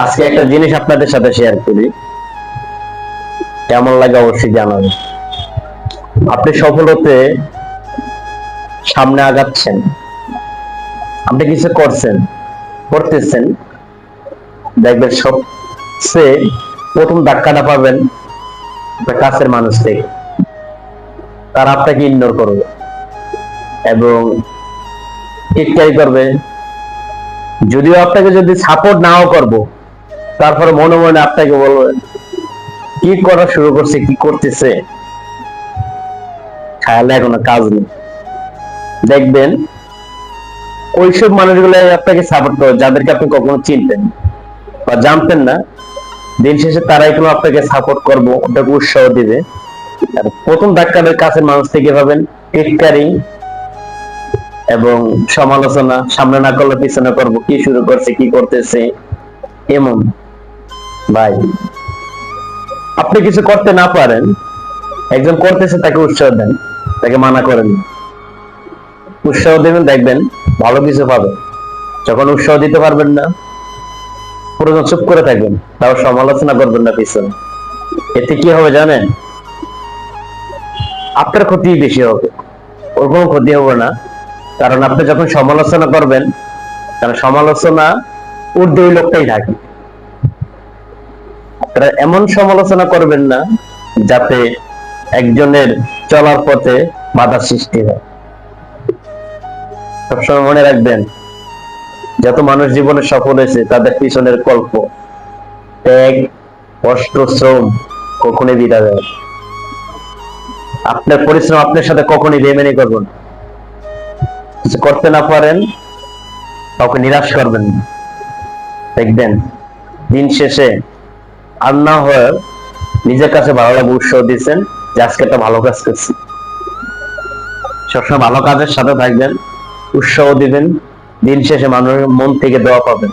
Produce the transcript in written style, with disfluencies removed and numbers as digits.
আজকে একটা জিনিস আপনাদের সাথে শেয়ার করি, কেমন লাগে অবশ্যই জানাবেন। আপনি সফল হতে সামনে আগাচ্ছেন, আপনি কিছু করতেছেন, দেখবেন সবচেয়ে প্রথম ধাক্কাটা পাবেন আপনার কাছের মানুষ থেকে। তারা আপনাকে ইগনোর করবে এবং টিটকারি করবে। যদিও আপনাকে যদি সাপোর্ট নাও করবো, তারপরে মনে মনে আপনাকে বলবে কি করা শুরু করছে, কি করতেছে, খেয়ালে এখনো কাজ নেই। দেখবেন ওইসব মানুষগুলো আপনাকে সাপোর্ট করে যাদেরকে আপনি কখনো চিনতেন বা জানতেন না। দিন শেষে তারাই কোনো আপনাকে সাপোর্ট করবো, ওটাকে উৎসাহ দিবে। আর প্রথম ধাক্কাদের কাছের মানুষ থেকে পাবেন টিটকারি এবং সমালোচনা। সামনে না করলে পিছনে করবো, কি শুরু করছে, কি করতেছে, এমন। ভাই, আপনি কিছু করতে না পারেন, একজন করতেছে তাকে উৎসাহ দেন, তাকে মানা করেন, উৎসাহ দেবেন, দেখবেন ভালো কিছু পাবেন। যখন উৎসাহ দিতে পারবেন না, পুরো চুপ করে থাকবেন, তাও সমালোচনা করবেন না পিছনে। এতে কি হবে জানেন? আপনার ক্ষতি বেশি হবে, ওর কোনো ক্ষতি হবে না। কারণ আপনি যখন সমালোচনা করবেন, কারণ সমালোচনা ঊর্ধ্বে ওই লোকটাই থাকে। আপনারা এমন সমালোচনা করবেন না যাতে একজনের চলার পথে বাধা সৃষ্টি হয়। সবসময় মনে রাখবেন, যত মানুষ জীবনে সফল হয়েছে তাদের পিছনের গল্প, ত্যাগ, কষ্ট, শ্রম কখনোই বিদা যায়। আপনার পরিশ্রম আপনার সাথে কখনোই বেইমানি করবেন। কিছু করতে না পারেন, কাউকে নিরাশ করবেন না। দেখবেন দিন শেষে আর না হয় নিজের কাছে ভালো লাগে, উৎসাহ দিচ্ছেন যে আজকে একটা ভালো কাজ করছি। সবসময় ভালো কাজের সাথে থাকবেন, উৎসাহ দিবেন, দিন শেষে মানুষের মন থেকে দোয়া পাবেন।